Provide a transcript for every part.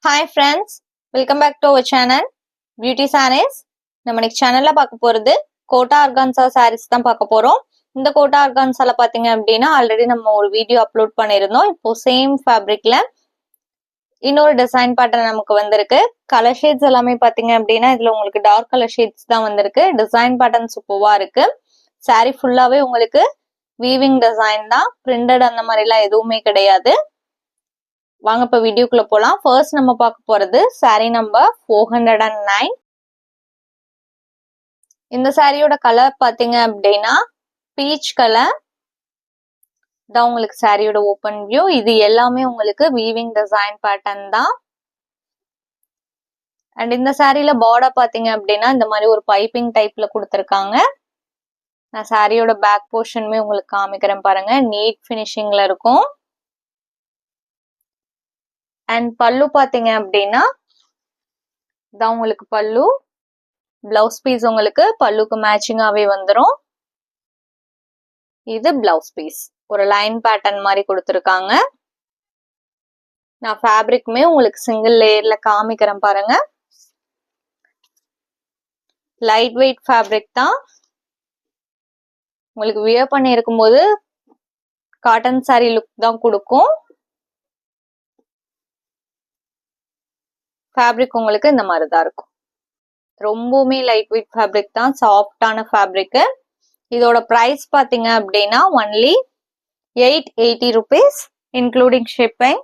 Hi friends, welcome back to our channel Beauty Sarees. நம்ம இன்னைக்கு சேனல்ல பார்க்க போறது கோட்டா ஆர்கான்சா sarees தான் பார்க்க போறோம். இந்த கோட்டா ஆர்கான்சால பாத்தீங்க அப்படின்னா ஆல்ரெடி நம்ம ஒரு வீடியோ அப்லோட் பண்ணிருந்தோம். இப்போ சேம் ஃபேப்ரிக்ல இன்னொரு டிசைன் பேட்டர்ன் நமக்கு வந்திருக்கு. கலர் ஷேட்ஸ் எல்லாமே பாத்தீங்க அப்படின்னா இதுல உங்களுக்கு டார்க் கலர் ஷேட்ஸ் தான் வந்திருக்கு. டிசைன் பேட்டர்ன் சூப்பரா இருக்கு. saree ஃபுல்லாவே உங்களுக்கு வீவிங் டிசைன் தான், பிரிண்டட் அந்த மாதிரி எல்லாம் எதுவுமே கிடையாது. வாங்க இப்ப வீடியோக்குள்ள போலாம். ஃபர்ஸ்ட் நம்ம பார்க்க போறது saree நம்பர் 409. இந்த சாரியோட கலர் பாத்தீங்க அப்படின்னா பீச் கலர் தான் உங்களுக்கு சாரியோட ஓபன் வியூ. இது எல்லாமே உங்களுக்கு வீவிங் டிசைன் பேட்டர்ன் தான். அண்ட் இந்த சாரியில பார்டர் பாத்தீங்க அப்படின்னா இந்த மாதிரி ஒரு பைப்பிங் டைப்ல கொடுத்துருக்காங்க. நான் சாரியோட பேக் போர்ஷனுமே உங்களுக்கு காமிக்கிறேன் பாருங்க. நீட் ஃபினிஷிங்ல இருக்கும். அண்ட் பல்லு பாத்தீங்க அப்படின்னா இதான் உங்களுக்கு பல்லு. பிளவுஸ் பீஸ் உங்களுக்கு பல்லுக்கு மேட்சிங்காவே வந்துடும். இது பிளவுஸ் பீஸ் ஒரு லைன் பேட்டர்ன் மாதிரி கொடுத்துருக்காங்க. நான் ஃபேப்ரிக்குமே உங்களுக்கு சிங்கிள் லேயர்ல காமிக்கிறேன் பாருங்க. லைட் வெயிட் ஃபேப்ரிக் தான். உங்களுக்கு வியர் பண்ணி இருக்கும்போது காட்டன் சாரி லுக் தான் கொடுக்கும். ஃபேப்ரிக் உங்களுக்கு இந்த மாதிரி தான் இருக்கும். ரொம்பவுமே லைட் வெயிட் ஃபேப்ரிக் தான், சாஃப்டான ஃபேப்ரிக். இதோட பிரைஸ் பாத்தீங்க அப்படின்னா only 880 rupees including shipping.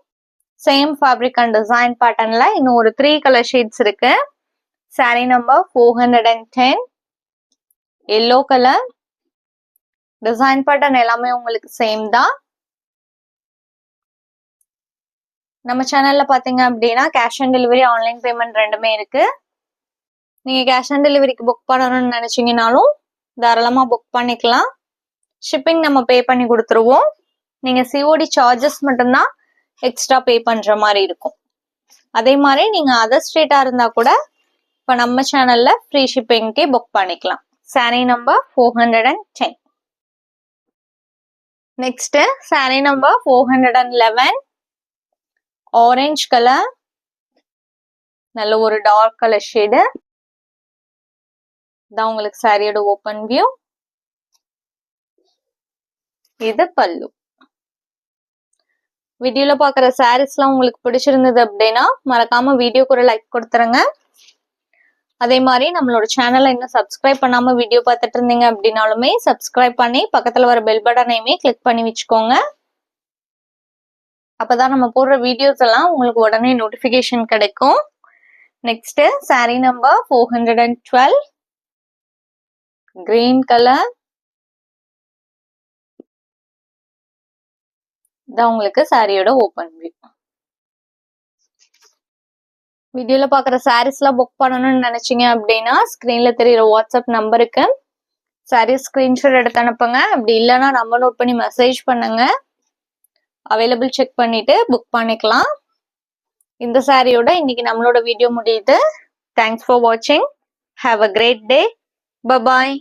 Same fabric and design பேட்டர்ன்ல இன்னும் ஒரு 3 கலர் ஷேட்ஸ் இருக்கு. Sari number 410 yellow colour. Design pattern எல்லாமே உங்களுக்கு சேம் தான். நம்ம சேனல்ல பாத்தீங்க அப்படின்னா cash on delivery, online payment ரெண்டுமே இருக்கு. நீங்க கேஷ் ஆன் டெலிவரிக்கு புக் பண்ணணும்னு நினைச்சீங்கனாலும் தாராளமா புக் பண்ணிக்கலாம். ஷிப்பிங் நம்ம பே பண்ணி கொடுத்துருவோம். நீங்க சிஓடி சார்ஜஸ் மட்டும்தான் எக்ஸ்ட்ரா பே பண்ற மாதிரி இருக்கும். அதே மாதிரி நீங்க அதர் ஸ்டேட்டா இருந்தா கூட இப்ப நம்ம சேனல்ல ஃப்ரீ ஷிப்பிங்க்கே புக் பண்ணிக்கலாம். Sorry number 410. Next sorry number 411 orange colour. நல்ல ஒரு டார்க் கலர் ஷேடு தான் உங்களுக்கு சாரியோட ஓபன் வியூ. இது பல்லு. வீடியோல பாக்குற சாரீஸ்லாம் உங்களுக்கு பிடிச்சிருந்தது அப்படின்னா மறக்காம வீடியோக்கு ஒரு லைக் கொடுத்துருங்க. அதே மாதிரி நம்மளோட சேனலை இன்னும் சப்ஸ்கிரைப் பண்ணாம வீடியோ பார்த்துட்டு இருந்தீங்க அப்படின்னாலுமே சப்ஸ்கிரைப் பண்ணி பக்கத்துல வர பெல் பட்டனையுமே கிளிக் பண்ணி வச்சுக்கோங்க. அப்பதான் நம்ம போடுற வீடியோஸ் எல்லாம் உங்களுக்கு உடனே நோட்டிபிகேஷன் கிடைக்கும். Next sorry number 412 green colour தான் உங்களுக்கு சாரியோட ஓபன் வியூ. வீடியோல பாக்குற சாரீஸ்லாம் புக் பண்ணணும்னு நினைச்சீங்க அப்படின்னா ஸ்கிரீன்ல தெரியுற வாட்ஸ்அப் நம்பருக்கு சாரீஸ் ஸ்கிரீன்ஷாட் எடுத்து அனுப்புங்க. அப்படி இல்லைன்னா நம்பர் நோட் பண்ணி மெசேஜ் பண்ணுங்க. அவைலபிள் செக் பண்ணிட்டு புக் பண்ணிக்கலாம். இந்த சாரியோட இன்னைக்கு நம்மளோட வீடியோ முடியுது. தேங்க்ஸ் ஃபார் வாட்சிங். Have a great day. Bye bye.